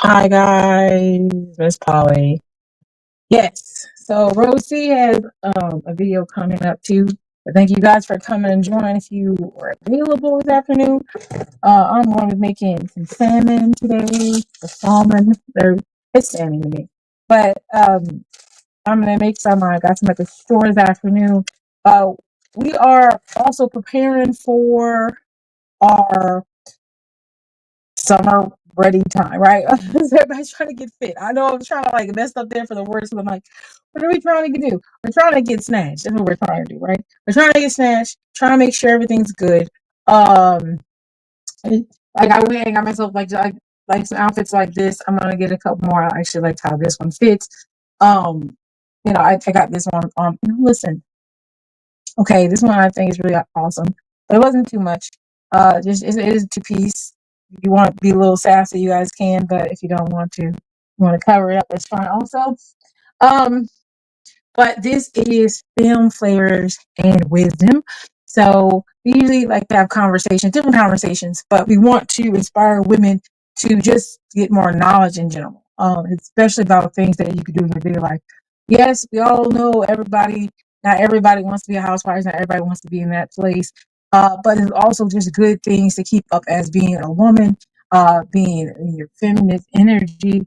Hi guys, Miss Polly. Yes, so Rosie has a video coming up too. But thank you guys for coming and joining. If you are available this afternoon, I'm going to be making some salmon today. The salmon, it's salmon to me, but I'm gonna make some. I got some at the store this afternoon. Uh, we are also preparing for our summer ready time, right? Everybody's trying to get fit. I know I'm trying to like mess up there for the words, but I'm like, what are we trying to do? We're trying to get snatched. That's what we're trying to do, right? We're trying to get snatched, trying to make sure everything's good. Um, like I went and got myself like some outfits like this. I'm gonna get a couple more. I actually like how this one fits. Um, I got this one on. Listen, okay, this one I think is really awesome, but it wasn't too much. Just it is two piece. If you want to be a little sassy, you guys can, but if you don't want to, you want to cover it up, that's fine. Also, um, but this is film flavors and wisdom. So we usually like to have conversations, different conversations, but we want to inspire women to just get more knowledge in general, especially about things that you could do in your daily life. Yes, we all know everybody. Not everybody wants to be a housewife. Not everybody wants to be in that place. But it's also just good things to keep up as being a woman, being in your feminine energy,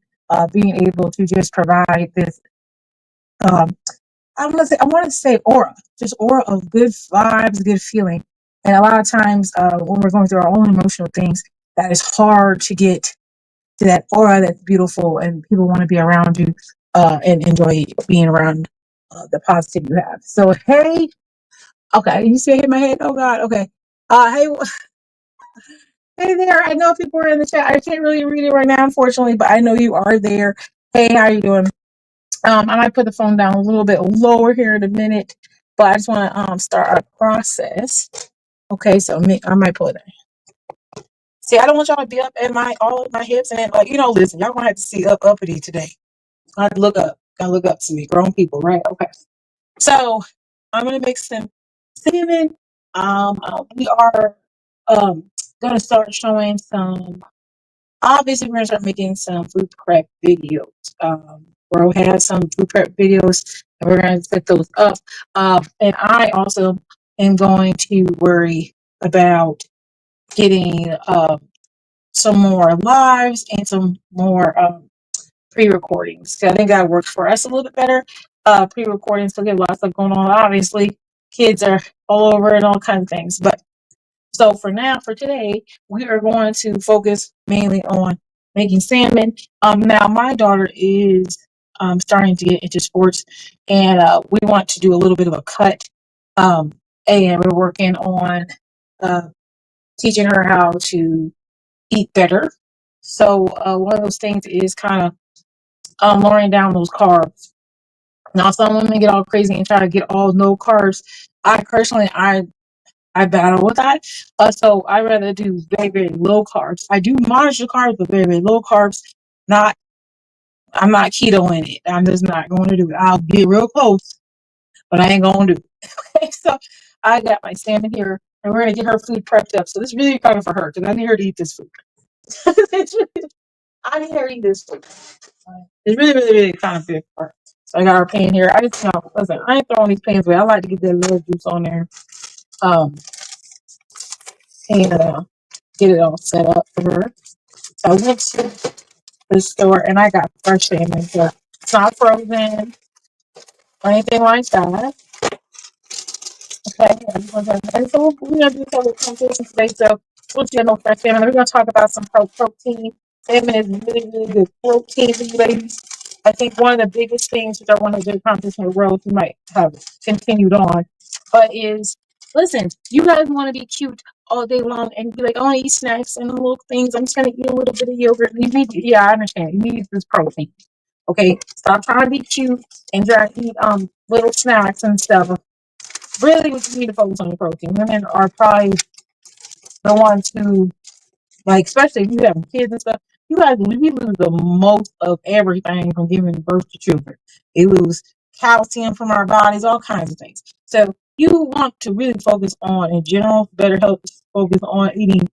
being able to just provide this um, I want to say aura, just aura of good vibes, good feeling. And a lot of times, when we're going through our own emotional things, that is hard to get to that aura that's beautiful, and people want to be around you and enjoy being around the positive you have. So, hey, okay, you see, I hit my head. Oh God, okay. Hey, hey there. I know people are in the chat. I can't really read it right now, unfortunately, but I know you are there. Hey, how you doing? I might put the phone down a little bit lower here in a minute, but I just want to start our process. Okay, so I might pull it down. See, I don't want y'all to be up at my all of my hips and then, like, listen, y'all gonna have to see uppity today. I have to look up. Gotta look up to me, grown people, right? Okay. So I'm gonna make some cinnamon. We are gonna start showing some. Obviously, we're gonna start making some food prep videos. Bro has some food prep videos, and we're gonna set those up. And I also am going to worry about getting some more lives and some more pre-recordings. So I think that works for us a little bit better. Pre-recordings, so get lots of stuff going on. Obviously, kids are all over and all kinds of things, but so for today, we are going to focus mainly on making salmon. Now my daughter is starting to get into sports, and we want to do a little bit of a cut. Um, and we're working on uh, teaching her how to eat better. So one of those things is kind of lowering down those carbs. Now some women get all crazy and try to get all no carbs. I personally, I battle with that. So I rather do very, very low carbs. I do monitor carbs, but very, very low carbs. Not, I'm not keto in it. I'm just not going to do it. I'll get real close, but I ain't going to do it. Okay, so I got my salmon here, and we're going to get her food prepped up. So this is really kind of for her, because I need her to eat this food. I need her to eat this food. It's really, really, really kind of big for her. So I got our pan here. I just, listen, I ain't throwing these pans away. I like to get that little juice on there. Um, and get it all set up for her. So I went to the store and I got fresh salmon. So it's not frozen or anything like that. Okay. And so we're going to do some conversation today. So we'll get no fresh salmon. We're going to talk about some protein. Salmon is really, really good protein for you ladies. I think one of the biggest things, which I want to do a conversation with Rose, we might have continued on, but is listen, you guys want to be cute all day long and be like, oh, I eat snacks and little things. I'm just going to eat a little bit of yogurt. You need, yeah, I understand. You need this protein. Okay. Stop trying to be cute and try to eat little snacks and stuff. Really, what you need to focus on the protein. Women are probably the ones who, like, especially if you have kids and stuff, you guys, we lose the most of everything from giving birth to children. They lose calcium from our bodies, all kinds of things. So you want to really focus on, in general, better health, focus on eating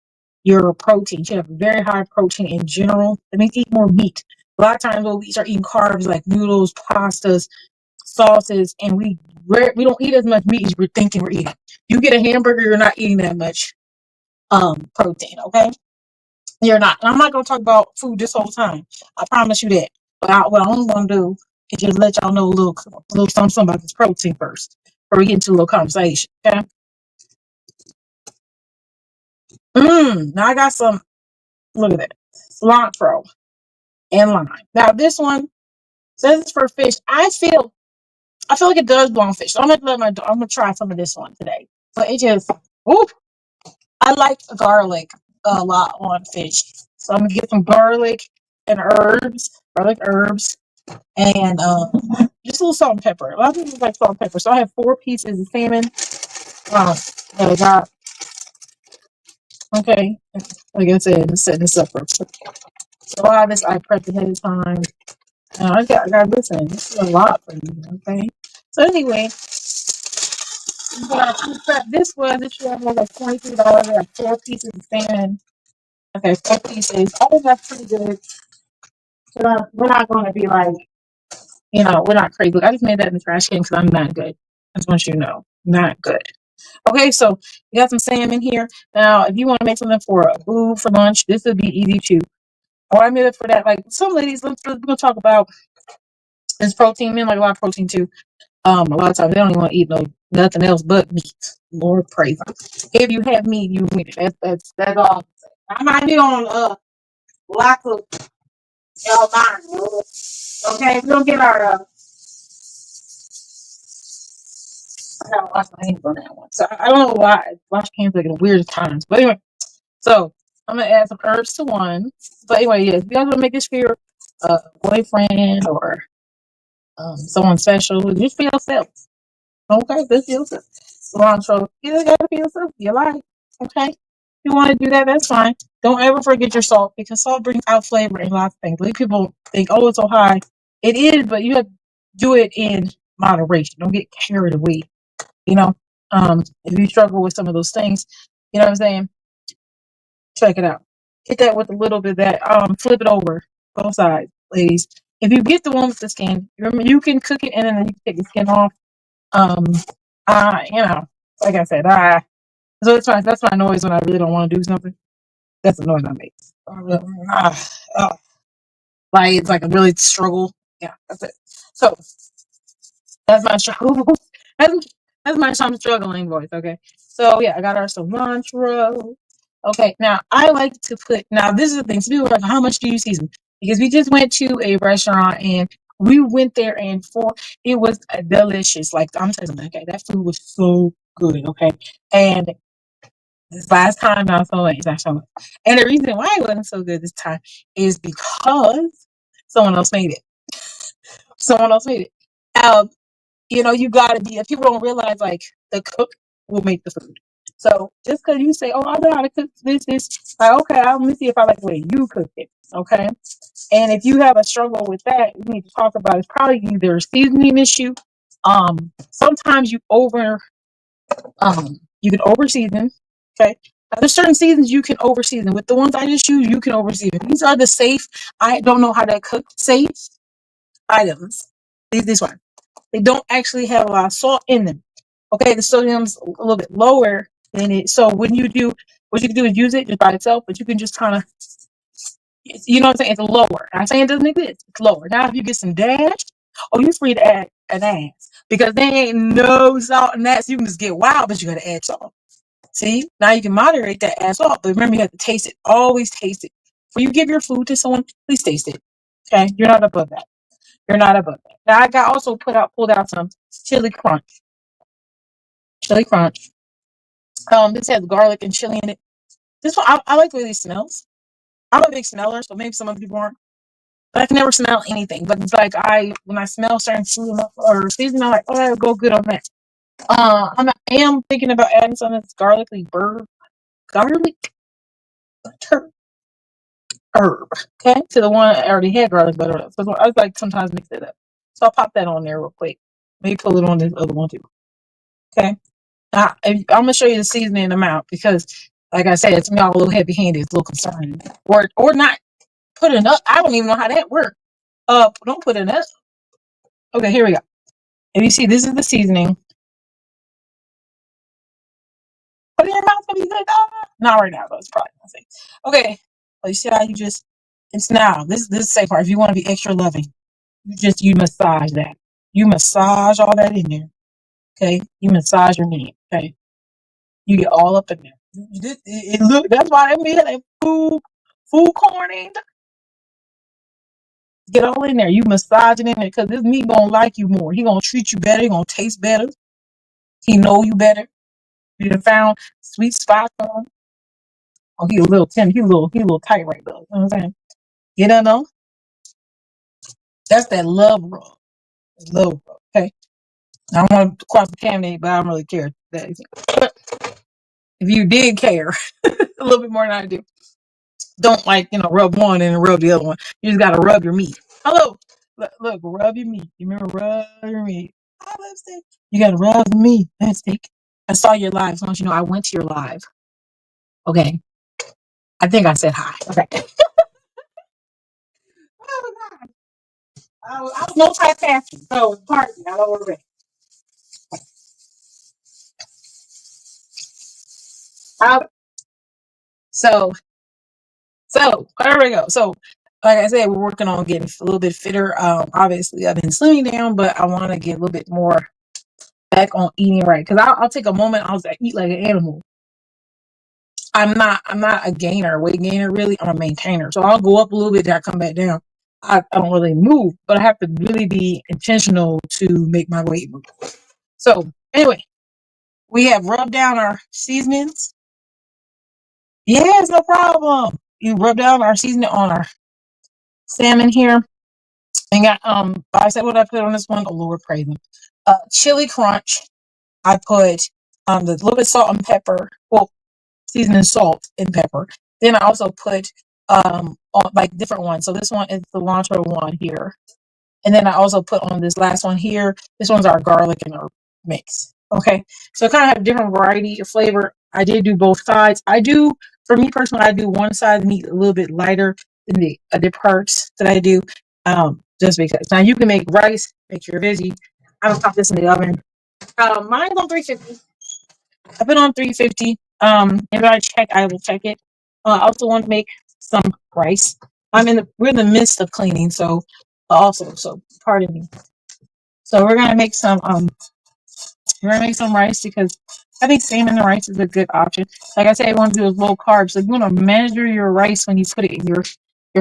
your protein. You should have very high protein in general. That means eat more meat. A lot of times we start eating carbs like noodles, pastas, sauces, and we don't eat as much meat as we're thinking we're eating. You get a hamburger, you're not eating that much protein, okay? You're not. And I'm not gonna talk about food this whole time. I promise you that. But what I'm gonna do is just let y'all know a little something about this protein first, before we get into a little conversation. Okay. Now I got some. Look at that cilantro and lime. Now this one says it's for fish. I feel like it does belong fish. So I'm gonna try some of this one today. So it just, ooh, I like garlic a lot on fish. So I'm gonna get some and garlic herbs, and just a little salt and pepper. A lot of people like salt and pepper. So I have 4 pieces of salmon that I got. Okay, like I said, I'm setting this up for. So a lot of this I prepped ahead of time. I got listen. This is a lot for you. Okay. So anyway, this was this year was like $23. I got 4 pieces of salmon. Okay, 4 pieces. Oh, that's pretty good. We're not going to be like, we're not crazy. Look, I just made that in the trash can because I'm not good. I just want you to know, not good. Okay, so you got some salmon here. Now, if you want to make something for food for lunch, this would be easy too. Or I made it for that. Like some ladies, we're gonna talk about this protein. Men like a lot of protein too. A lot of times they don't even want to eat nothing else but meat. Lord praise Him. If you have meat, you win. That's all. I might be on lots of L9. Okay, we don't get our. I gotta wash my hands on that one. So I don't know why I wash hands like at weird times. But anyway, so I'm gonna add some herbs to one. But anyway, yes, you guys want to make this for your boyfriend or someone special, just for yourself. Okay, just for yourself. Cilantro, you just gotta be yourself. You like, okay? If you want to do that, that's fine. Don't ever forget your salt because salt brings out flavor in lots of things. Like people think, oh, it's so high. It is, but you have to do it in moderation. Don't get carried away. You know, if you struggle with some of those things, you know what I'm saying? Check it out. Hit that with a little bit of that. Flip it over, both sides, ladies. If you get the one with the skin, remember you can cook it and then you can take the skin off. Um, like I said, so that's my noise when I really don't want to do something. That's the noise I make. Like it's like a really struggle. Yeah, that's it. So that's my struggle. that's, that's my I'm struggling voice. Okay. So yeah, I got our cilantro. Okay. Now I like to put. Now this is the thing. So people are like, how much do you season? Because we just went to a restaurant and we went there and it was delicious. Like I'm telling you, okay, that food was so good. Okay, and this last time not so much, not so much. And the reason why it wasn't so good this time is because someone else made it. Someone else made it. You gotta be. If people don't realize, like the cook will make the food. So just because you say, "Oh, I know how to cook this," like okay, let me see if I like the way you cook it. Okay, and if you have a struggle with that, we need to talk about it. It's probably either a seasoning issue. Sometimes you can over season. Okay, there's certain seasons you can over season. With the ones I just use, you can over season. These are the safe. I don't know how to cook safe items. This one. They don't actually have a lot of salt in them. Okay, the sodium's a little bit lower than it. So when you do, what you can do is use it just by itself, but you can just kind of, you know what I'm saying? It's lower. I'm saying it doesn't exist. It's lower. Now, if you get some dash, you're free to add an ass because there ain't no salt in that. So you can just get wild, but you got to add salt. See, now you can moderate that ass salt, but remember you have to taste it. Always taste it. When you give your food to someone, please taste it. Okay, you're not above that. You're not above that. Now I got also pulled out some chili crunch. Chili crunch. This has garlic and chili in it. This one I like the way these smells. I'm a big smeller, so maybe some of people aren't. But I can never smell anything. But it's like when I smell certain food or season, I'm like, oh, that'll go good on that. I am thinking about adding some of this garlic butter herb. Okay, to the one I already had garlic butter. So I was like sometimes mix it up. So I'll pop that on there real quick. Maybe put it on this other one too. Okay. I'm gonna show you the seasoning amount because Like I said, it's me all a little heavy handed, it's a little concerning. Or not put enough. I don't even know how that works. Don't put enough. Okay, here we go. And you see, this is the seasoning. Put it in your mouth when you say not right now, though. It's probably gonna say. Okay. Well, you see how you just it's now. This is the safe part. If you want to be extra loving, you massage that. You massage all that in there. Okay. You massage your meat. Okay. You get all up in there. It look that's why they made that food corning. Get all in there. You massage it in there because this meat gonna like you more. He gonna treat you better. He gonna taste better. He know you better. You done found sweet spots on him. Oh, he a little tender. He a little tight right though. You know what I'm saying? You don't know? That's that love rub. Love rub. Okay. I don't want to cross contaminate, but I don't really care. But if you did care a little bit more than I do, don't rub one and then rub the other one. You just gotta rub your meat. Hello. Look, rub your meat. You remember rub your meat. Oh, lipstick. You gotta rub the meat. Lipstick. I saw your live. So I want you to know I went to your live. Okay. I think I said hi. Okay. Oh, God. I was multitasking, so pardon me. I don't worry. Uh, so, there we go. So, like I said, we're working on getting a little bit fitter. Obviously, I've been slimming down, but I want to get a little bit more back on eating right. Because I'll take a moment. I'll eat like an animal. I'm not a gainer, a weight gainer. Really, I'm a maintainer. So I'll go up a little bit, then I come back down. I don't really move, but I have to really be intentional to make my weight move. So anyway, we have rubbed down our seasonings. Yes, no problem. You rub down our seasoning on our salmon here. And got I said what I put on this one. Oh Lord, praise him. Chili crunch. I put the little bit of salt and pepper. Well, seasoning salt and pepper. Then I also put on like different ones. So this one is the cilantro one here. And then I also put on this last one here. This one's our garlic and herb mix. Okay. So I kind of have different variety of flavor. I did do both sides. For me personally, I do one side of the meat a little bit lighter than the other parts that I do. Just because. Now you can make rice, make your veggie. I will pop this in the oven. Mine's on 350. I put on 350. If I will check it. I also want to make some rice. We're in the midst of cleaning, so pardon me. So we're gonna make some rice because I think salmon and rice is a good option. Like I said, I want to do low carb, so you want to measure your rice when you put it in your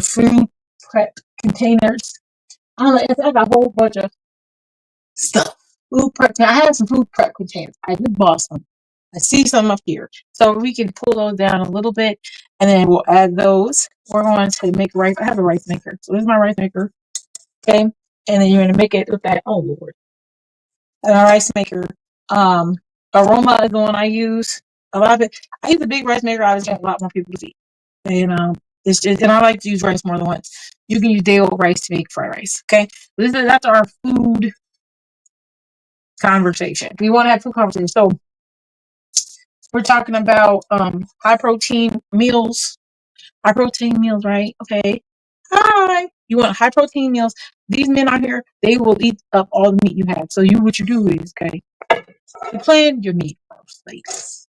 food prep containers. I don't know, it's like a whole bunch of stuff. Food prep. I have some food prep containers. I just bought some. I see some up here, so we can pull those down a little bit, and then we'll add those. We're going to make rice. I have a rice maker, so this is my rice maker. Okay, and then you're gonna make it with that. Oh Lord, and our rice maker. Aroma is the one I use. A lot of it. I use a big rice maker. I just got a lot more people to eat, and it's just. And I like to use rice more than once. You can use day old rice to make fried rice. Okay, that's our food conversation. We want to have food conversation. So we're talking about high protein meals. High protein meals, right? Okay. Hi. You want high protein meals? These men out here, they will eat up all the meat you have. So what you do is, okay, you plan your meat first, ladies.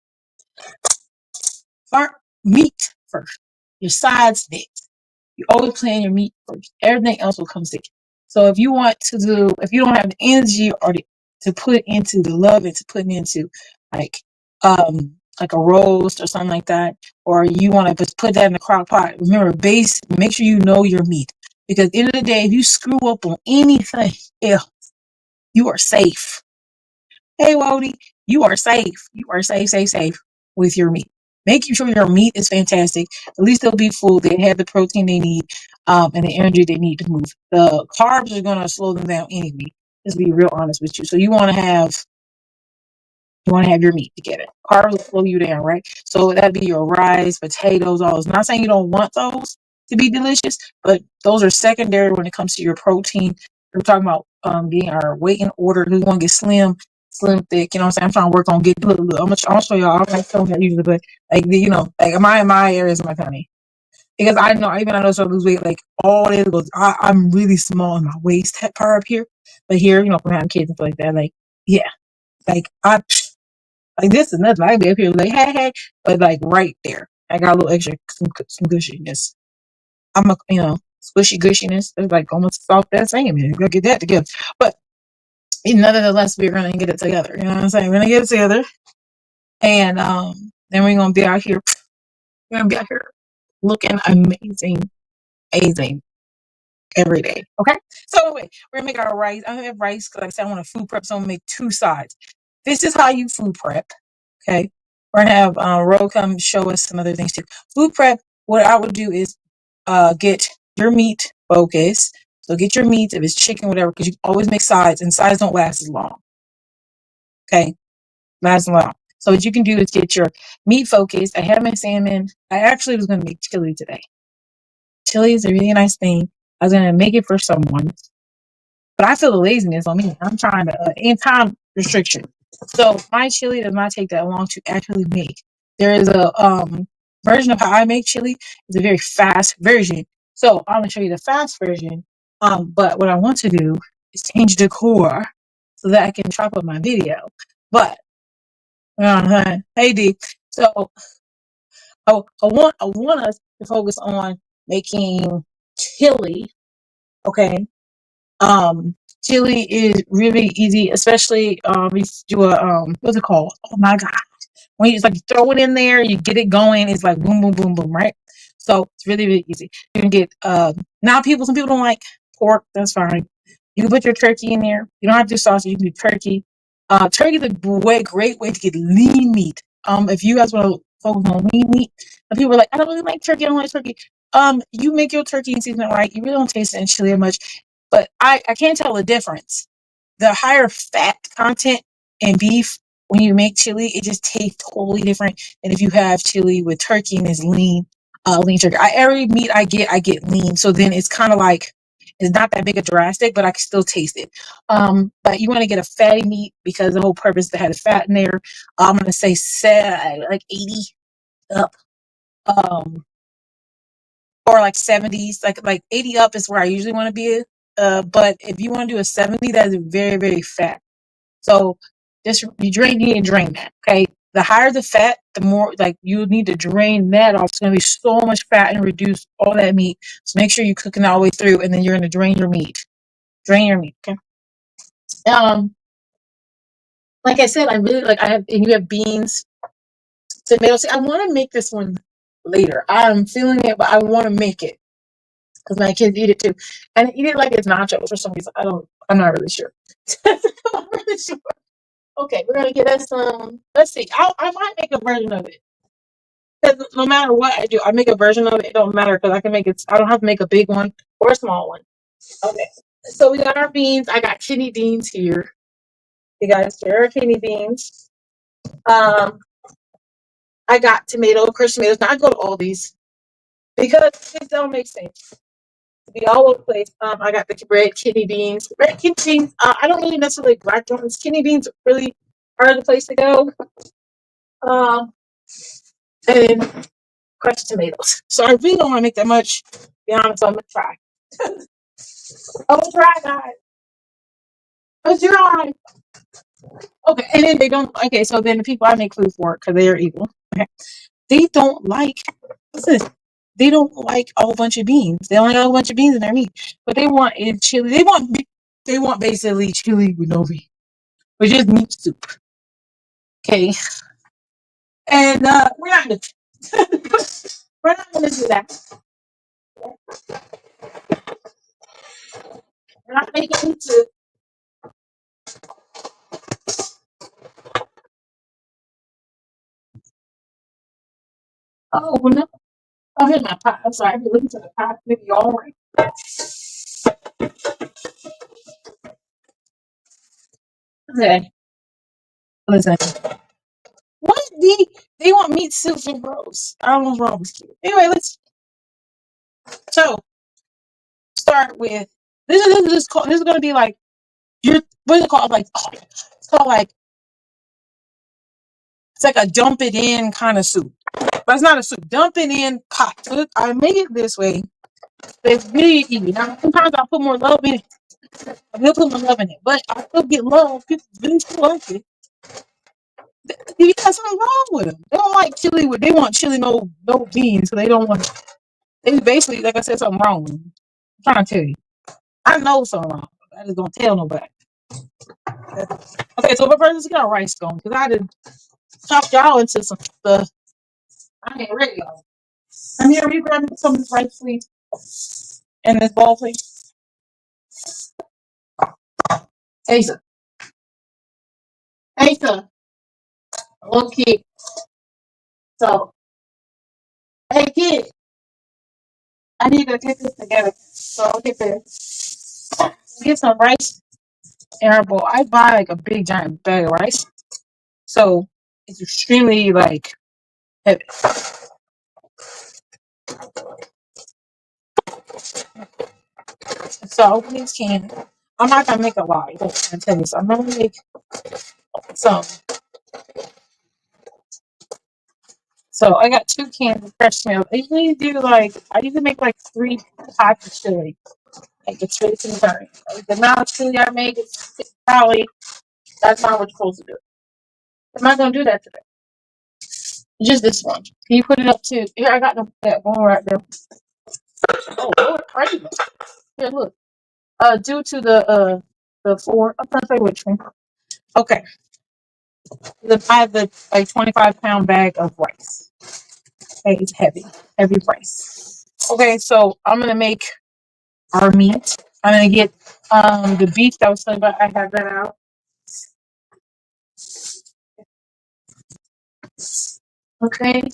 Start meat first. Your sides next. You always plan your meat first. Everything else will come second. So if you don't have the energy to put into the love and to put into like like a roast or something like that, or you want to just put that in the crock pot. Remember, make sure you know your meat. Because at the end of the day, if you screw up on anything else, you are safe. Hey, Wody, you are safe. You are safe with your meat. Making sure your meat is fantastic. At least they'll be full. They have the protein they need, and the energy they need to move. The carbs are going to slow them down anyway. Let's be real honest with you. So you want to have your meat together. Carbs will slow you down, right? So that'd be your rice, potatoes, all those. I'm not saying you don't want those to be delicious, but those are secondary when it comes to your protein. We're talking about getting our weight in order. We want to get slim. slim, thick. You know what I'm saying? I'm trying to work on getting. Look, I'm gonna show y'all. I'm like telling that usually, but like like my areas of my tummy. Because I know, even I know, so I lose weight, like all it goes, I'm really small in my waist part up here. But here, from having kids and stuff like that, like, yeah, like, like this is nothing. I be up here, like, hey, but like right there, I got a little extra, some gushiness. I'm a, squishy gushiness. It's like almost soft as saying, man, gotta get that together. But nonetheless, we're gonna get it together. You know what I'm saying? We're gonna get it together. And then we're gonna be out here, looking amazing, amazing. Every day. Okay. So wait, we're gonna make our rice. I'm gonna have rice because like I said, I want to food prep, so I'm gonna make two sides. This is how you food prep. Okay. We're gonna have Ro come show us some other things too. Food prep, what I would do is get your meat focused. So get your meat, if it's chicken, whatever, because you always make sides and sides don't last as long. Okay. Last long. So what you can do is get your meat focused. I have my salmon. I actually was gonna make chili today. Chili is a really nice thing. I was gonna make it for someone. But I feel the laziness on me. I'm trying to, and time restriction. So my chili does not take that long to actually make. There is a version of how I make chili. It's a very fast version. So I'm gonna show you the fast version. But what I want to do is change the core so that I can chop up my video. But hey D. So I want us to focus on making chili. Okay. Chili is really easy, especially we do a what's it called? Oh my god. When you just like throw it in there, you get it going, it's like boom, boom, boom, boom, right? So it's really, really easy. You can get now some people don't like pork, that's fine. You can put your turkey in there. You don't have to do sausage, you can do turkey. Turkey is a great way to get lean meat. If you guys want to focus on lean meat, and people are like, I don't really like turkey, I don't like turkey. You make your turkey and season it right. You really don't taste it in chili that much. But I can't tell the difference. The higher fat content in beef, when you make chili, it just tastes totally different than if you have chili with turkey and it's lean turkey. Every meat I get lean. So then it's kind of like, it's not that big a drastic, but I can still taste it. But you want to get a fatty meat because the whole purpose is to have the fat in there. I'm going to say like 80 up. Or like 70s, like 80 up is where I usually want to be. But if you want to do a 70, that is very, very fat. So just you need to drain that. Okay. The higher the fat, the more like you need to drain that off. It's gonna be so much fat and reduce all that meat. So make sure you're cooking all the way through and then you're gonna drain your meat. Drain your meat. Okay. Like I said, I really like and you have beans, tomatoes. See, I want to make this one later. I'm feeling it, but I want to make it because my kids eat it too, and eat it like it's nachos for some reason. I'm not really sure. I'm not really sure. Okay, we're gonna get us some. Let's see. I might make a version of it because no matter what I do, I make a version of it. It don't matter because I can make it. I don't have to make a big one or a small one. Okay. So we got our beans. I got kidney beans here. You guys, here are kidney beans. Um, I got crushed tomatoes. Now I go to all these because it don't make sense. Be all over the place. I got the red kidney beans. Red kidney beans. I don't really necessarily black ones. Kidney beans really are the place to go. And then crushed tomatoes. So I really don't want to make that much. To be honest, I'm gonna try. I'm gonna try, guys. I'm gonna try. Okay, and then they don't. Okay, so then the people I make food for, because they are evil. Okay, they don't like. What's this? They don't like a whole bunch of beans. They only got a whole bunch of beans in their meat. But they want is chili. They want basically chili with no meat, but just meat soup. Okay, and we're not gonna we're not gonna do that. We're not making meat soup. Oh no! Oh, here's my pot. I'm sorry. I'm looking to the pot. Maybe all right. Okay. Listen. What they want meat soup and gross? I don't know what's wrong with you. Anyway, let's so start with this is going to be like your what is it called? Like it's called like It's like a dump it in kind of soup. But it's not a soup. Dump it in pot. So I made it this way. It's really easy. Now, sometimes I'll put more love in it. I will put more love in it. But I still get love. People really still like it. You got something wrong with them. They don't like chili. They want chili, no beans. So they don't want it. It's basically, like I said, something wrong with them. I'm trying to tell you. I know something wrong. I just don't tell nobody. Okay, so what first, let's get our rice going. Because I did chop y'all into some stuff. I ain't ready, y'all. I'm here. You grab me some of this rice, please. In this bowl, please. Asa. Asa. Little kid. So, hey, kid. I need to get this together. So, I'll get this. Get some rice in our bowl. I buy like a big giant bag of rice. So, it's extremely like heavy. So, open these cans. I'm not going to make a lot. I'm going to tell you. So, I'm going to make some. So I got 2 cans of fresh milk. I usually make like 3 pots of chili. Like the chili and curry. Like the amount of chili I make is probably that's not what you're supposed to do. I'm not gonna do that today. Just this one. Can you put it up too? Here I got that one right there. Oh Lord, crazy. Here, look. Due to the 4, I'm trying to say which one. Okay. I have the like 25-pound bag of rice. Okay, it's heavy. Heavy rice. Okay, so I'm gonna make our meat. I'm gonna get the beef that I was talking about. I have that out. Okay.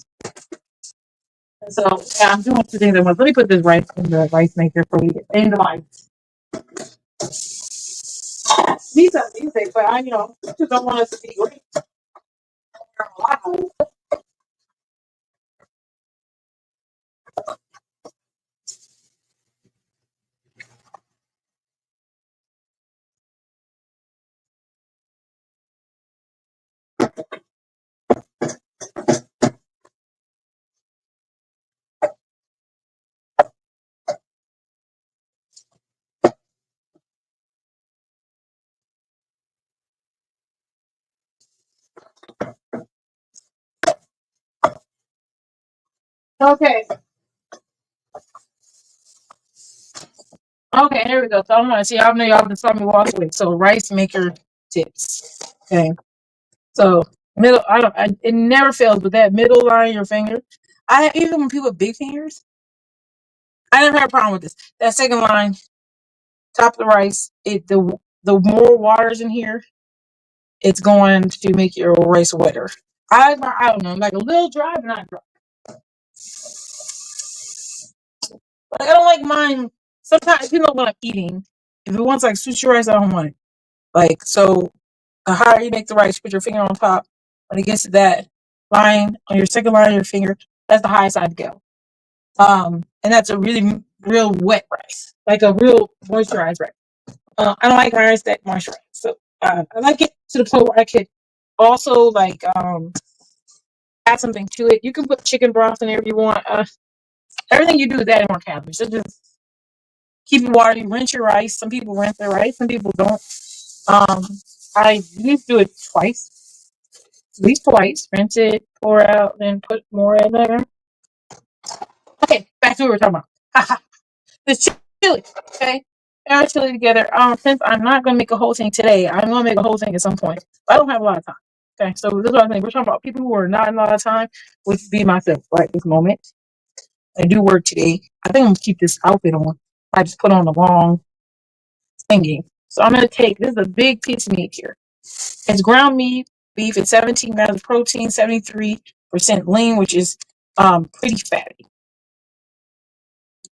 So yeah, I'm doing 2 things at once. Let me put this rice in the rice maker for you. In the light. These are music, but I just don't want us to be great. Okay. Okay, here we go. So I'm gonna see. I know y'all can saw me walk away. So rice maker tips. Okay. So middle. It never fails, but that middle line of your finger. Even when people with big fingers, I never had a problem with this. That second line, top of the rice. The more water's in here, it's going to make your rice wetter. I don't know, like a little dry, but not dry. Like I don't like mine. Sometimes when I'm eating, if it wants like sushi rice, I don't want it. Like so, the higher you make the rice, put your finger on top. When it gets to that line on your second line of your finger, that's the highest I'd go. And that's a really real wet rice, like a real moisturized rice. I don't like rice that moisturized, so I like it to the point where I could also like add something to it. You can put chicken broth in there if you want. Everything you do is adding more calories. So just keep it watery. Rinse your rice. Some people rinse their rice. Some people don't. Um, I used to do it twice, at least twice. Rinse it, pour out, then put more in there. Okay, back to what we were talking about. This chili. Okay, add chili together. Since I'm not gonna make a whole thing today, I'm gonna make a whole thing at some point. But I don't have a lot of time. Okay, so this is what I think. We're talking about people who are not in a lot of time, which would be myself right this moment. I do work today. I think I'm gonna keep this outfit on. I just put on the long thingy. So I'm gonna take this is a big piece of meat here. It's ground meat, beef. It's 17 grams of protein, 73% lean, which is pretty fatty.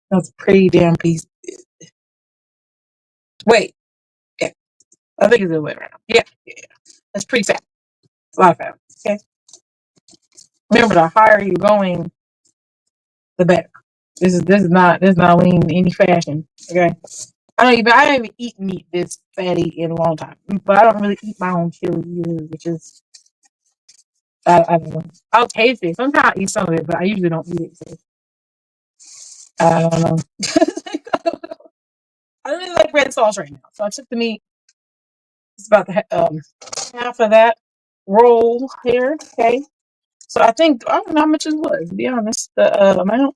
That's a pretty damn piece. Wait, yeah, I think it's the other way around. Yeah. That's pretty fat. It's a lot of fat. Okay. Remember, the higher you're going, the better. This is not lean in any fashion. Okay. I haven't eaten meat this fatty in a long time. But I don't really eat my own chili either, which is I don't know. I'll taste it. Sometimes I eat some of it, but I usually don't eat it. So I don't know. I really like red sauce right now. So I took the meat. It's about the half of that roll here. Okay. So I think I don't know how much it was. To be honest, the amount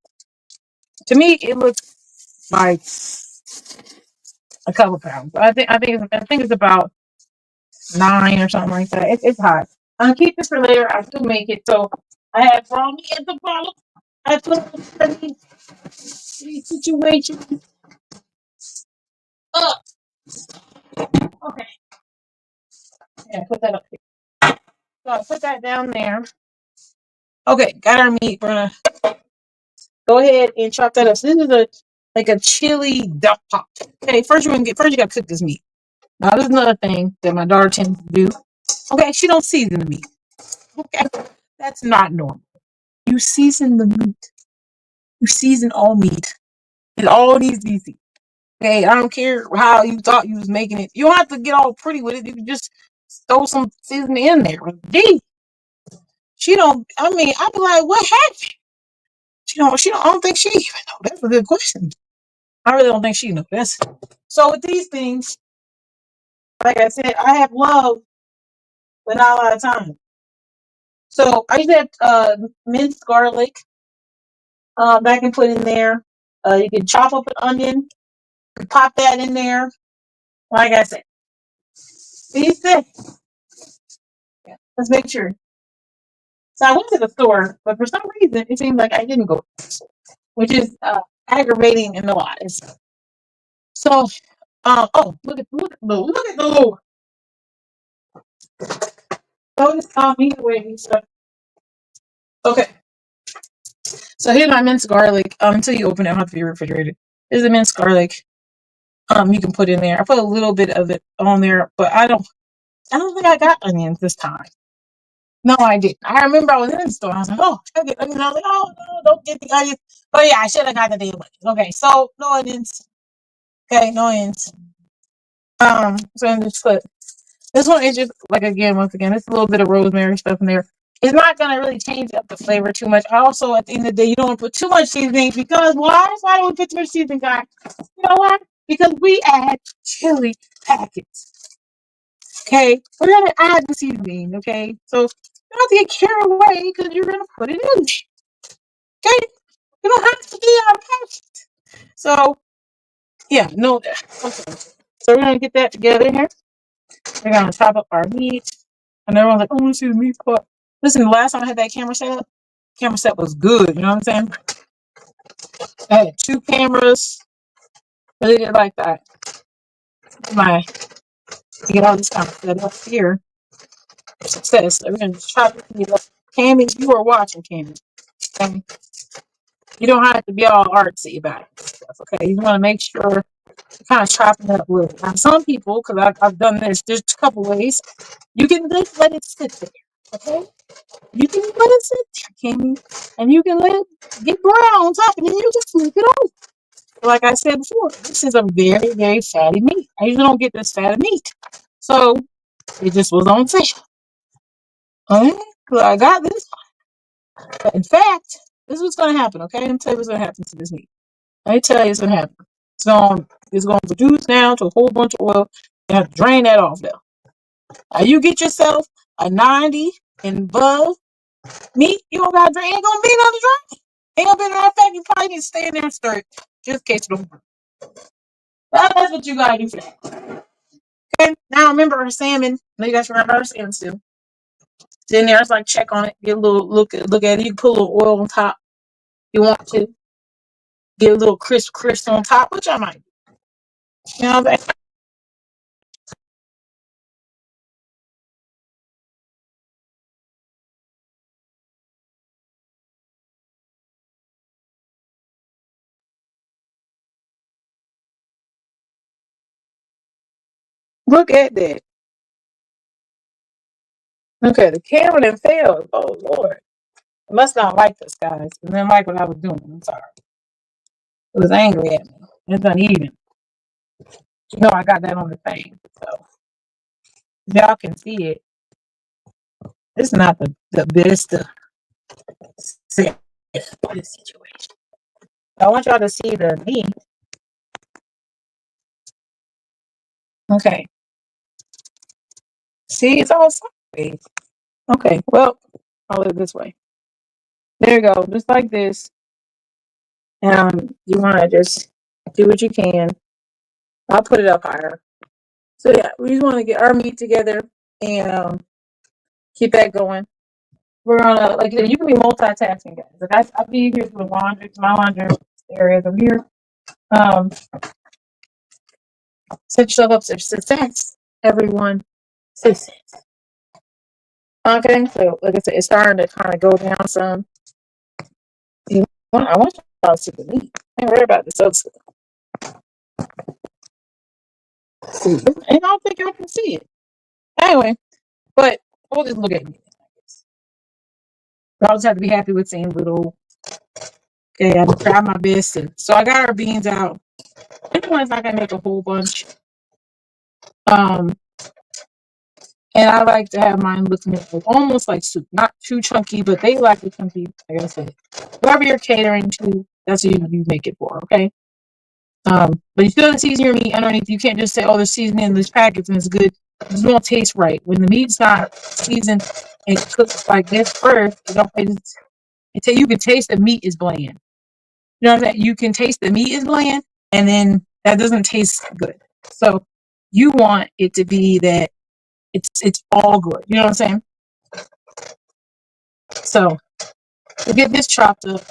to me it looks like a couple pounds. I think it's about 9 or something like that. It's hot. I'll keep this for later. I still make it. So I have raw meat at the bottom. I put the situation up. Okay. Yeah, put that up here. So I put that down there. Okay, got our meat. We're gonna go ahead and chop that up. So this is a chili duck pot. Okay, first you gotta cook this meat. Now this is another thing that my daughter tends to do. Okay, she don't season the meat. Okay, that's not normal. You season the meat. You season all meat. It all needs to be seasoned. Okay, I don't care how you thought you was making it. You don't have to get all pretty with it. You can just throw some seasoning in there. Gee, she don't. I mean, I'd be like, what happened? She don't. She don't. I don't think she even know. That's a good question. I really don't think she knows. That's so with these things. Like I said, I have love, but not a lot of time. So I used to have minced garlic. That I can put in there. You can chop up an onion, pop that in there. Like I said, these things. Yeah, let's make sure. So I went to the store, but for some reason it seems like I didn't go, which is aggravating in a lot. So, oh, look at the Lord. Notice how me waiting. So, okay, so here's my minced garlic. Until you open it, I don't have to be refrigerated. This is the minced garlic. You can put in there. I put a little bit of it on there, but I don't think I got onions this time. No, I didn't. I remember I was in the store. I was like, oh, should I get onions? I was like, oh no, don't get the onions. Oh yeah, I should have got the damn onions. Okay, so no onions. Okay, no onions. So I'm just put this one is just like again, once again, it's a little bit of rosemary stuff in there. It's not gonna really change up the flavor too much. Also, at the end of the day, you don't want to put too much seasoning because why? Why do we put too much seasoning, guys? You know why? Because we add chili packets. Okay, we're gonna add the seasoning. Okay, so you don't have to get carried away because you're gonna put it in. Okay, you don't have to be our packet. So yeah, no. Okay. So we're gonna get that together here. We're gonna chop up our meat. And everyone's like, oh, I want to see the meat part. Listen, the last time I had that camera set was good. You know what I'm saying? I had 2 cameras. Really did like that. My to get all this kind of set up here. Success. So we're gonna chop it up. Cammy, you are watching, Cammy. Okay? You don't have to be all artsy about it. Stuff, okay? You want to make sure you're kind of chopping it up with. Now, some people, because I've done this, there's a couple ways. You can just let it sit there. Okay? You can let it sit there, Kimmy, and you can let it get brown on top, and then you just flip it over. Like I said before, this is a very, very fatty meat. I usually don't get this fatty meat, so it just was on sale. Okay, so I got this. But in fact, this is what's going to happen. Okay, let me tell you what's going to happen to this meat. Let me tell you what's going to happen. It's going to reduce down to a whole bunch of oil. You have to drain that off now. You get yourself a 90 and above meat. You don't got to drain. Ain't gonna be another drain. Ain't gonna be another fact. You probably need to stay in there and stir it, just in case you don't. That's what you gotta do for that. Okay. Now remember our salmon. Now you guys remember our salmon still. It's in there. It's like check on it. Get a little look at it. You can put a little oil on top if you want to. Get a little crisp on top, which I might. You know what I'm saying? Look at that. Okay, the camera then failed. Oh Lord. It must not like this, guys. It didn't like what I was doing. I'm sorry. It was angry at me. It's uneven. You know I got that on the thing. So y'all can see it. It's not the best to say in this situation. I want y'all to see the meat. Okay. See, it's all sideways. Okay, well, I'll leave it this way. There you go, just like this. You want to just do what you can. I'll put it up higher. So yeah, we just want to get our meat together and keep that going. We're gonna like you can be multitasking, guys. Like I'll be here to the laundry, to my laundry areas over here. Um, set yourself up for success, everyone. Success. Okay, so like I said, it's starting to kind of go down some. I want y'all to see the meat. I ain't worried about the substance. See, and I don't think y'all can see it. Anyway, but we'll just look at it. Y'all just have to be happy with seeing little. Okay, I tried my best. So I got our beans out. This one's not gonna make a whole bunch. Um, and I like to have mine looking almost like soup, not too chunky, but they like it chunky. Like I said, whoever you're catering to, that's who you make it for. Okay. But you still have to season your meat underneath. You can't just say, "Oh, the seasoning in this package and it's good." It won't taste right when the meat's not seasoned and cooked like this first. You can taste the meat is bland. You know what I'm saying? You can taste the meat is bland, and then that doesn't taste good. So you want it to be that it's all good. You know what I'm saying? So we get this chopped up.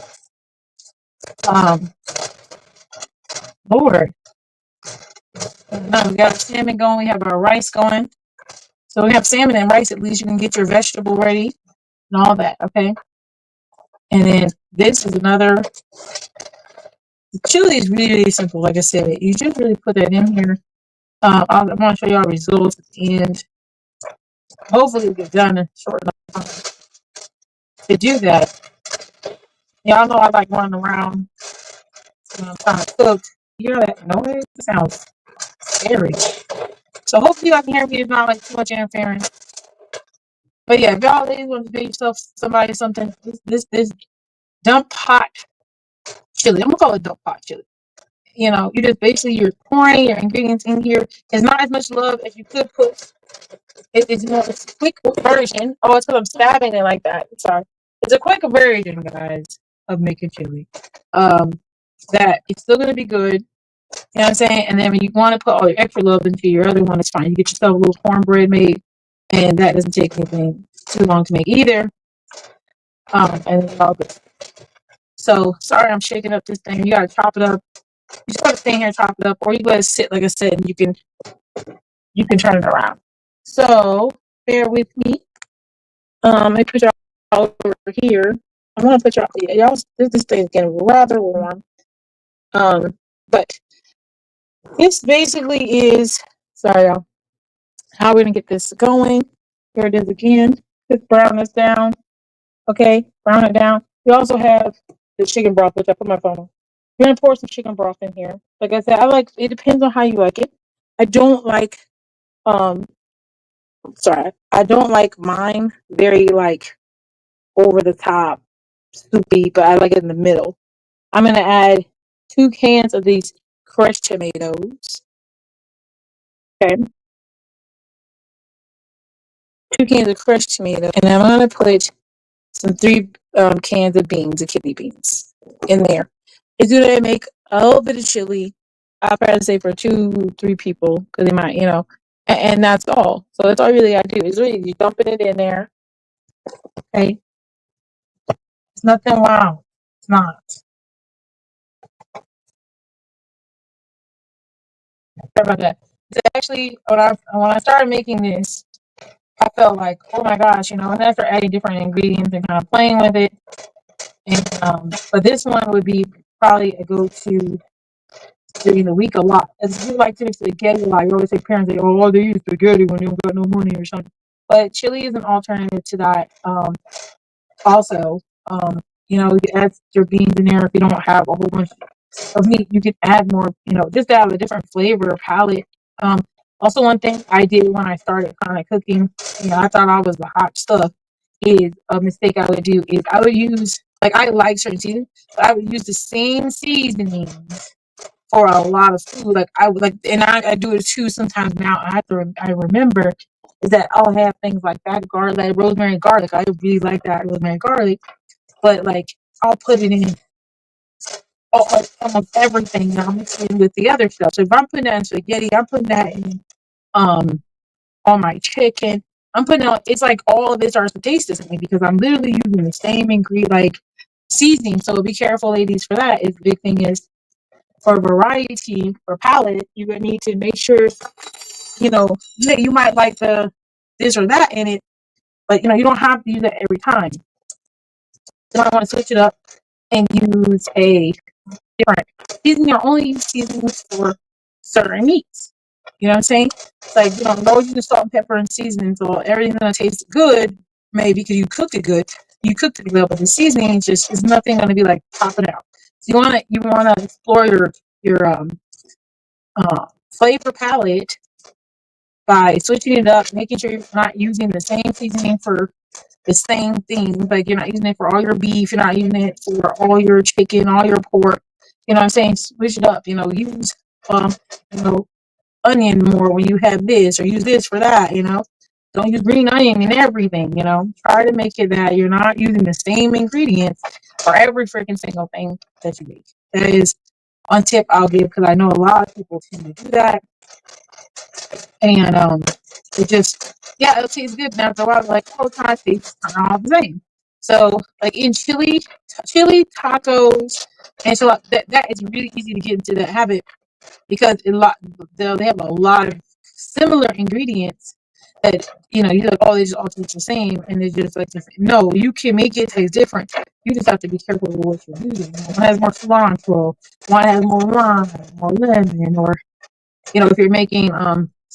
Um, Lord, now we got our salmon going. We have our rice going. So we have salmon and rice. At least you can get your vegetable ready and all that. Okay. And then this is another. The chili is really, really simple. Like I said, you just really put that in here. I'm going to show y'all results at the end. Hopefully, we get done in short enough time to do that. Y'all know I like running around when I'm trying to cook. You hear that noise? It sounds scary. So hopefully, y'all can hear me. It's not like too much interference. But yeah, if y'all ladies want to make yourself somebody something, this dump pot chili. I'm gonna call it dump pot chili. You know, you just basically you're pouring your ingredients in here. It's not as much love as you could put. It's a quick version. Oh, it's because I'm stabbing it like that. Sorry. It's a quick version, guys, of making chili. Um, that it's still gonna be good. You know what I'm saying? And then when you want to put all your extra love into your other one, it's fine. You get yourself a little cornbread made, and that doesn't take anything too long to make either. And it's all good. So sorry, I'm shaking up this thing. You gotta chop it up. You just gotta stay here and chop it up, or you let it sit, like I said, and you can turn it around. So bear with me. Let me put y'all over here. I'm gonna put y'all. Yeah, y'all. This thing is getting rather warm. But this basically is. Sorry, y'all. How we're gonna get this going? Here it is again. Just brown this down. Okay, brown it down. We also have the chicken broth, which I put my phone on. We're gonna pour some chicken broth in here. Like I said, I like it depends on how you like it. I don't like um sorry, I don't like mine very like over the top soupy, but I like it in the middle. I'm gonna add 2 cans of these crushed tomatoes. Okay. 2 cans of crushed tomato. And I'm gonna put some 3 cans of beans, of kidney beans, in there. It's gonna make a little bit of chili. I'll probably say for 2, 3 people because they might, and that's all. So that's all really I do is really you dumping it in there. Okay, it's nothing wow. It's not. Sorry about that. It's actually when I started making this, I felt like, oh my gosh, and then I started adding different ingredients and kind of playing with it. And but this one would be probably a go-to during the week a lot. As you like to make spaghetti a lot, you always say parents say, "Oh, they use spaghetti when they don't got no money or something." But chili is an alternative to that. Also, you can add your beans in there if you don't have a whole bunch of meat. You can add more, just to have a different flavor palette. Also, one thing I did when I started kind of cooking, I thought I was the hot stuff. is a mistake I would do is I would use, like, I like certain seasonings, but I would use the same seasoning for a lot of food. Like I would like, and I do it too sometimes now. I remember is that I'll have things like that garlic, like rosemary and garlic. I really like that rosemary and garlic, but like I'll put it in almost everything, and I'll mix it in with the other stuff. So if I'm putting that in spaghetti, I'm putting that in um on my chicken. I'm putting out. It's like all of it starts to taste the same because I'm literally using the same ingredient, like seasoning. So be careful, ladies, for that. Is the big thing is for variety for palate, you would need to make sure you might like the this or that in it, but you don't have to use it every time. You might want to switch it up and use a different seasoning or only use seasonings for certain meats. You know what I'm saying? It's like no use salt and pepper and seasoning, so everything's gonna taste good, maybe because you cooked it good. You cooked it well, but the seasoning just is nothing gonna be like popping out. So you wanna explore your flavor palette by switching it up, making sure you're not using the same seasoning for the same things. Like you're not using it for all your beef, you're not using it for all your chicken, all your pork. You know what I'm saying? Switch it up. Use you know, onion more when you have this, or use this for that. Don't use green onion in everything. Try to make it that you're not using the same ingredients for every freaking single thing that you make. That is one tip I'll give because I know a lot of people tend to do that, and it just it tastes good. Now after a while, like kind of tastes kind of all the same. So like in chili tacos, and so that is really easy to get into that habit because they have a lot of similar ingredients that you're like, oh, they just all taste the same, and it's just like no, you can make it taste different. You just have to be careful with what you're using. One has more cilantro, one has more lime, more lemon, or if you're making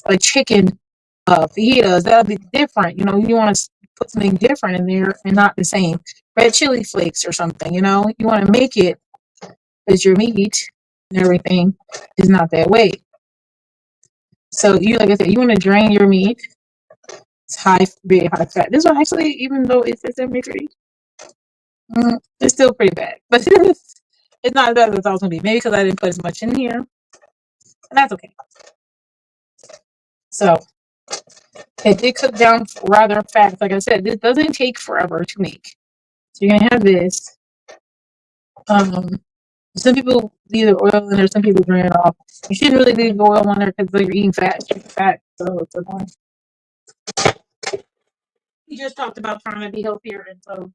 like chicken fajitas, that'll be different. You want to put something different in there and not the same. Red chili flakes or something. You want to make it because your meat and everything is not that way. So like I said, you want to drain your meat. It's very high fat. This one actually, even though it says omega-3, it's still pretty bad, but it's not as bad as I thought it was gonna be. Maybe because I didn't put as much in here, and that's okay. So it did cook down rather fast. Like I said, this doesn't take forever to make. So you're gonna have this. Some people leave the oil in there. Some people drain it off. You shouldn't really leave the oil in there because you're eating fat. So it's annoying. We just talked about trying to be healthier, and so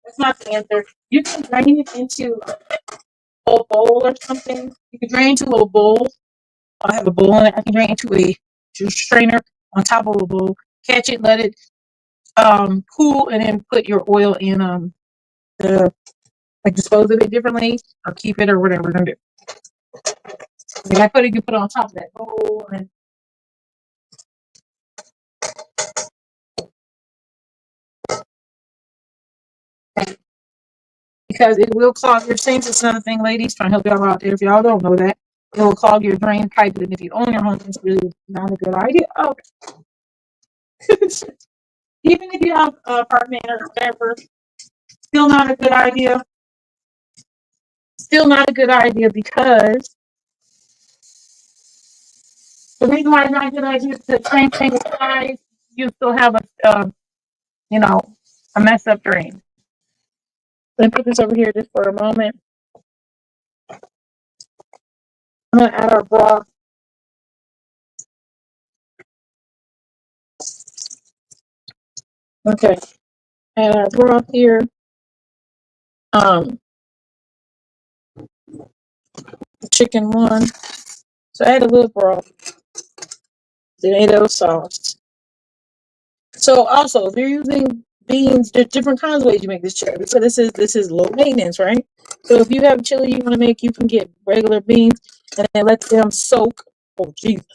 that's not the answer. You can drain it into a bowl or something. You can drain into a bowl. I have a bowl in it. I can drain into a juice strainer on top of a bowl. Catch it, let it cool, and then put your oil in the dispose of it differently or keep it or whatever we're gonna do. Like you put it on top of that bowl and because it will clog your sinks. It's another thing, ladies, trying to help y'all out there. If y'all don't know that, it will clog your drain pipe. And if you own your home, it's really not a good idea. Oh. Even if you have an apartment or whatever, still not a good idea. Still not a good idea because the reason why it's not a good idea is the same thing size. You still have a messed up drain. Let me put this over here just for a moment. I'm gonna add our broth. Okay, add our broth here. The chicken one. So add a little broth. Tomato sauce. So also, if you're using beans, there's different kinds of ways you make this chili. So this is low maintenance, right? So if you have chili you want to make, you can get regular beans and then let them soak. Oh Jesus!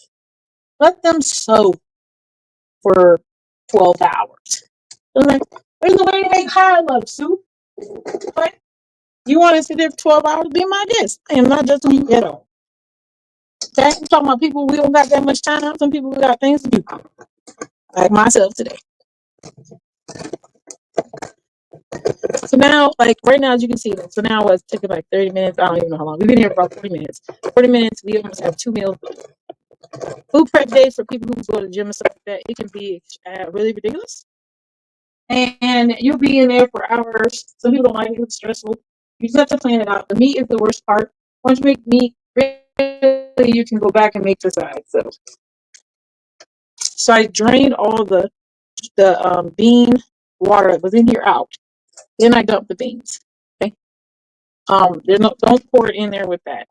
Let them soak for 12 hours. Like, there's a way to make high love soup. What? You want to sit there for 12 hours? Be my guest. I am not just you at all. Okay? I'm talking about people we don't got that much time. Some people we got things to do. Like myself today. So now, like right now, as you can see, so now it's taking like 30 minutes. I don't even know how long. We've been here for about 40 minutes. 40 minutes, we almost have 2 meals. Food prep days for people who go to the gym and stuff like that, it can be really ridiculous. And you'll be in there for hours. Some people don't like it, it's stressful. You just have to plan it out. The meat is the worst part. Once you make meat, really, you can go back and make the sides. So I drained all the bean water that was in here out. Then I dumped the beans. Okay. There's no, don't pour it in there with that.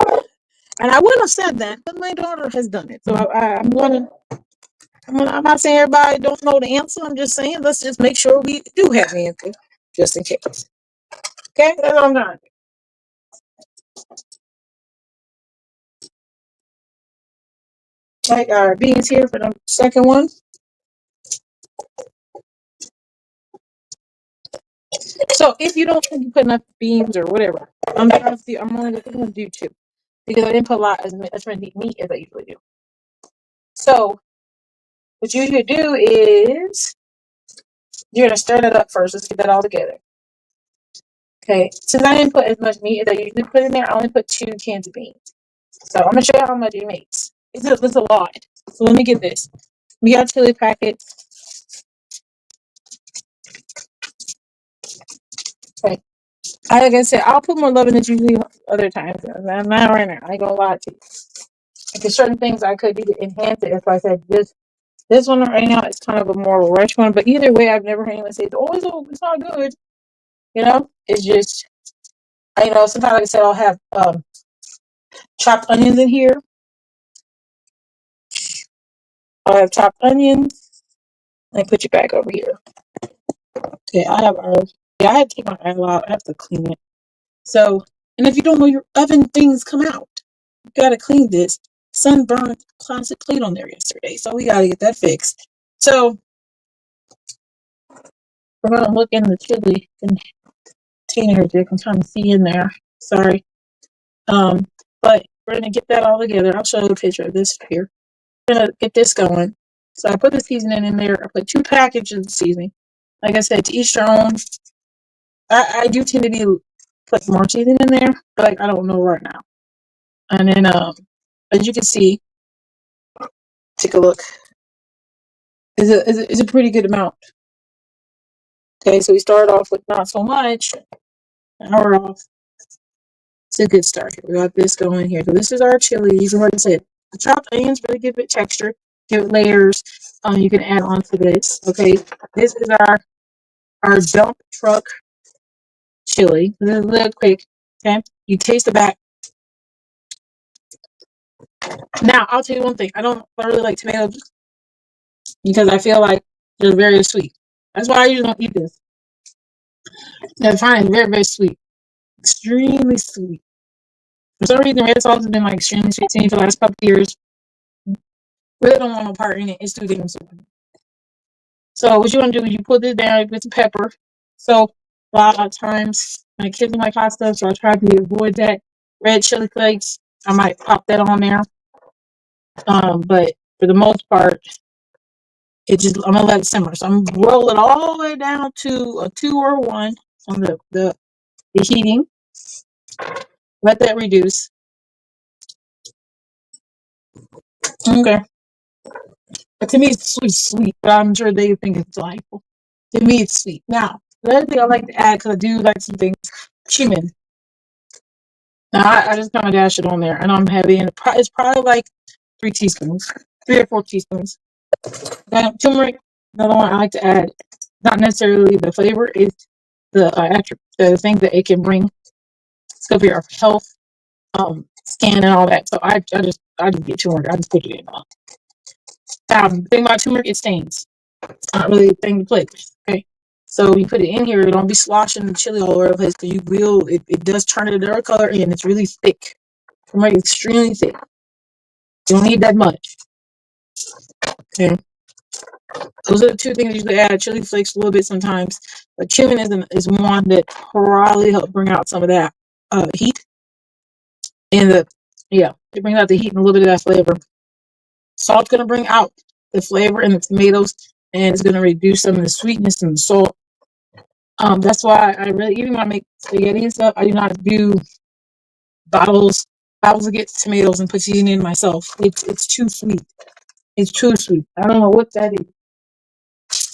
And I wouldn't have said that, but my daughter has done it. So I'm not saying everybody don't know the answer. I'm just saying let's just make sure we do have the answer, just in case. Okay, that's all I'm gonna do. Like our beans here for the second one. So if you don't think you put enough beans or whatever, I'm only gonna do two because I didn't put a lot as much meat as I usually do. So what you usually do is you're gonna stir that up first. Let's get that all together. Okay. Since I didn't put as much meat as I usually put in there, I only put 2 cans of beans. So I'm gonna show you how much it makes. It's a lot. So let me get this. We got chili packets. Okay. Like I said, I'll put more love in it usually other times. I'm not right now. I ain't gonna lie to you. Because certain things I could do to enhance it. That's why I said this one right now is kind of a more rush one. But either way, I've never heard anyone say, "Oh, it's not good." It's just sometimes like I said, I'll have chopped onions in here. I'll have chopped onions. Let me put you back over here. Okay, I have ours. Yeah, I had to take my oil out. I have to clean it. So, and if you don't know your oven things come out, you gotta clean this. Sunburned plastic plate on there yesterday, so we gotta get that fixed. So we're gonna look in the chili container here. I'm trying to see in there. Sorry. But we're gonna get that all together. I'll show you a picture of this here. We're gonna get this going. So I put the seasoning in there. I put 2 packages of seasoning. Like I said, to each their own. I do tend to put more seasoning in there, but like I don't know right now. And then as you can see, take a look. Is a pretty good amount. Okay, so we started off with not so much. Now we're off. It's a good start here. We got this going here. So this is our chili. You can like I said, the chopped onions really give it texture, give it layers. You can add on to this. Okay, this is our dump truck chili. This is real quick. Okay, you taste the back. Now I'll tell you one thing. I don't really like tomatoes because I feel like they're very sweet. That's why I usually don't eat this. I find it very, very sweet. Extremely sweet. For some reason, red sauce has been like extremely sweet to me for the last couple of years. Really don't want no part in it. It's too damn sweet. So what you want to do is you put this down with some pepper. So a lot of times my kids don't like hot stuff, so I try to avoid that. Red chili flakes, I might pop that on there. But for the most part, I'm gonna let it simmer. So I'm gonna roll it all the way down to a 2 or 1 on the heating. Let that reduce. Okay. But to me, it's sweet. But I'm sure they think it's delightful. To me, it's sweet. Now, the other thing I like to add, because I do like some things, cumin. Now, I just kind of dash it on there, and I'm heavy, and it's probably like 3 teaspoons, 3 or 4 teaspoons. Then turmeric, another one I like to add, not necessarily the flavor, is the thing that it can bring. It's good for your health, skin, and all that. So I just get turmeric. I just put it in. The thing about turmeric, it stains. It's not really a thing to play with. Okay, so you put it in here. Don't be sloshing the chili all over the place because you will. It does turn it a dark color and it's really thick. Turmeric is extremely thick. You don't need that much. Okay, those are the 2 things I usually add. Chili flakes a little bit sometimes, but cumin is one that probably help bring out some of that heat and it brings out the heat and a little bit of that flavor. Salt's gonna bring out the flavor in the tomatoes, and it's gonna reduce some of the sweetness and the salt. That's why I really, even when I make spaghetti and stuff, I do not do bottles bottles of get tomatoes and put seasoning in myself. It's too sweet. It's too sweet. I don't know what that is.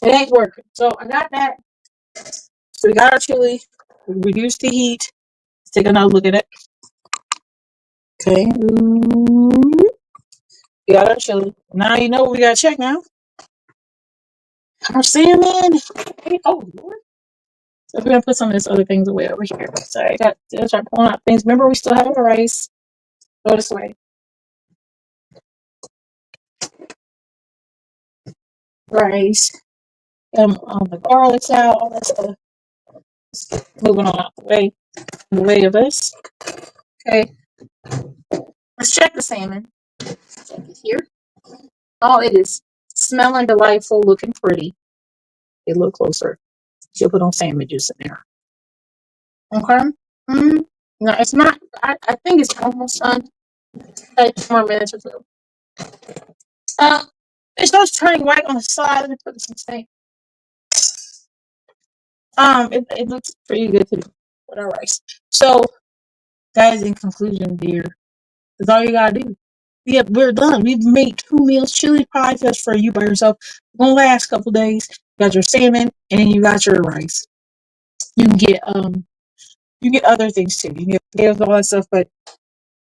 It ain't working. So I got that. So we got our chili. We reduced the heat. Let's take another look at it. Okay. Ooh. We got our chili. Now you know what we gotta check now. Our salmon. Hey, oh Lord. So we're gonna put some of these other things away over here. Sorry, I got to start pulling out things. Remember, we still have our rice. Throw this away. Rice. The garlic's out. All that stuff. Moving on out the way of us. Okay. Let's check the salmon. Check it here. Oh, it is smelling delightful, looking pretty. Get a little closer. She'll put on salmon juice in there. Okay. Mm-hmm. No, it's not. I think it's almost done. Like 2 more minutes or so. Uh, it starts turning white on the side. Let me put some steak. It looks pretty good too with our rice. So, guys, in conclusion, dear, that's all you gotta do. Yep, we're done. We've made 2 meals, chili pie just for you by yourself. It's gonna last a couple days. You got your salmon and then you got your rice. You can get other things too. You can get potatoes, all that stuff, but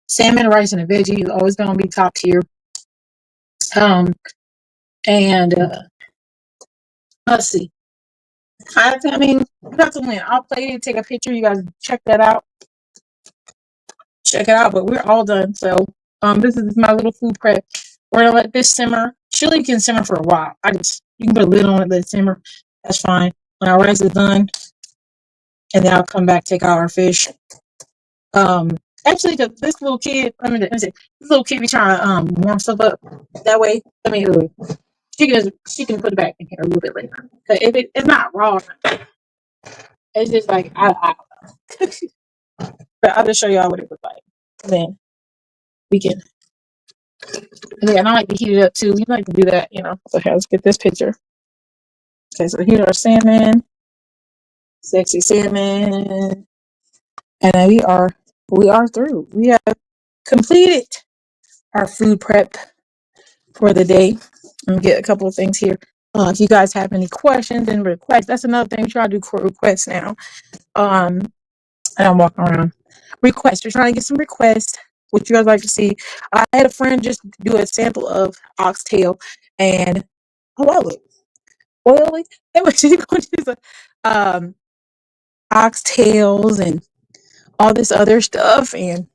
salmon, rice, and a veggie is always gonna be top tier. Um and let's see. I mean, you have to win. I'll play it, take a picture. You guys check that out. Check it out. But we're all done. So this is my little food prep. We're gonna let this simmer. Chili can simmer for a while. You can put a lid on it, let it simmer. That's fine. When our rice is done, and then I'll come back, take out our fish. Um Actually this little kid, let me say, this little kid be trying to warm stuff up that way. She can put it back in here a little bit later. If it's not raw, it's just like I but I'll just show y'all what it looks like. And then we can, and then I like to heat it up too. We like to do that, So here, let's get this picture. Okay, so here's our salmon, sexy salmon, and then we are through. We have completed our food prep for the day. Let me get a couple of things here. If you guys have any questions and requests, that's another thing. We try to do core requests now. And I'm walking around. Requests. We're trying to get some requests. What you guys like to see? I had a friend just do a sample of oxtail, and I love it. Oily. It was she's going to do some oxtails and all this other stuff, and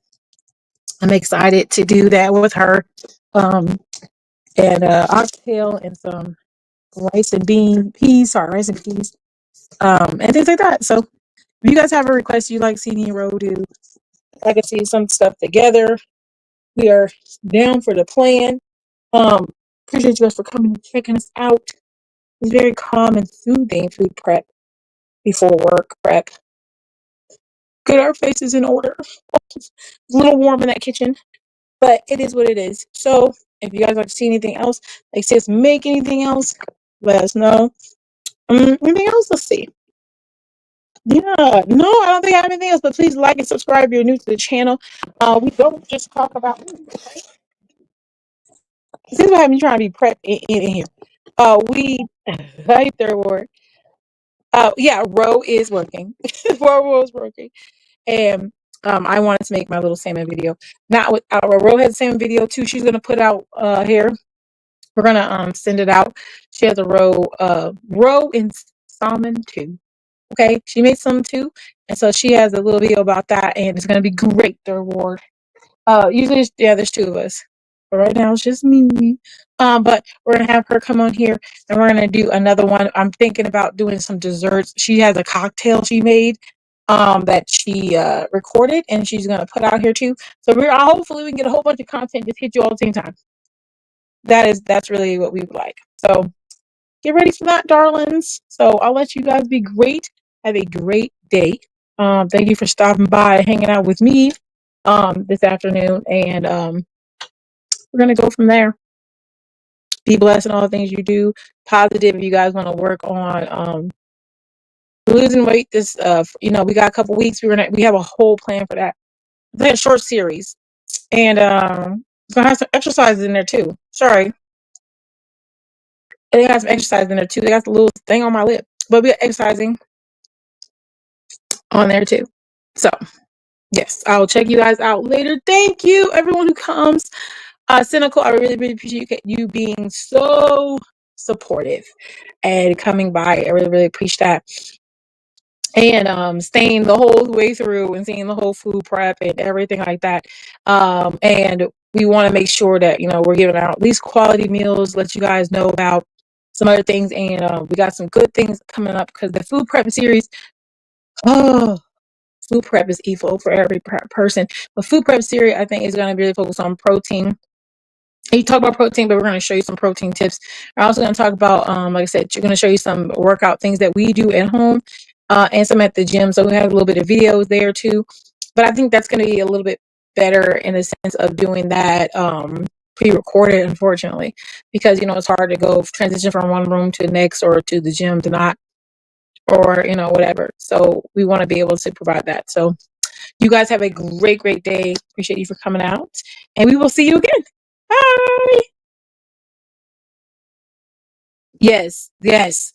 I'm excited to do that with her. Um, and oxtail and some rice and peas, and things like that. So if you guys have a request you'd like to see me and Ro do, I can see some stuff together. We are down for the plan. Appreciate you guys for coming and checking us out. It's very calm and soothing food prep before work prep. Get our faces in order. It's a little warm in that kitchen, but it is what it is. So if you guys like to see anything else, like see us make anything else, let us know. Anything else? Let's see. Yeah, no, I don't think I have anything else. But please like and subscribe if you're new to the channel. We don't just talk about. This is what having trying to be prepped in here. We right there, word. Yeah, Ro is working. Ro is working, and I wanted to make my little salmon video. Not with Ro has a salmon video too. She's gonna put out here. We're gonna send it out. She has a Ro in salmon too. Okay, she made some too, and so she has a little video about that, and it's gonna be great. The reward. Usually, there's 2 of us, but right now it's just me. But we're gonna have her come on here, and we're gonna do another one. I'm thinking about doing some desserts. She has a cocktail she made, that she recorded, and she's gonna put out here too. So we're hopefully we can get a whole bunch of content just hit you all at the same time. That's really what we would like. So get ready for that, darlings. So I'll let you guys be great. Have a great day. Thank you for stopping by and hanging out with me this afternoon. And we're gonna go from there. Be blessed in all the things you do. Positive if you guys want to work on losing weight. This, we got a couple weeks. We have a whole plan for that. It's like a short series, and it's gonna have some exercises in there too. Sorry, they got some exercise in there too. They got the little thing on my lip, but we're exercising on there too. So yes, I'll check you guys out later. Thank you, everyone who comes. Cynical, I really, really appreciate you being so supportive and coming by. I really, really appreciate that. And staying the whole way through and seeing the whole food prep and everything like that. And we want to make sure that we're giving out at least quality meals, let you guys know about some other things, and we got some good things coming up because the food prep series. Oh, food prep is evil for every person. But food prep series, I think, is going to be really focused on protein. You talk about protein, but we're going to show you some protein tips. We're also going to talk about, like I said, you're going to show you some workout things that we do at home, and some at the gym. So we have a little bit of videos there too. But I think that's going to be a little bit better in the sense of doing that pre-recorded, unfortunately, because it's hard to go transition from one room to the next or to the gym to not, or whatever. So we want to be able to provide that. So you guys have a great, great day. Appreciate you for coming out, and we will see you again. Bye. Yes, yes.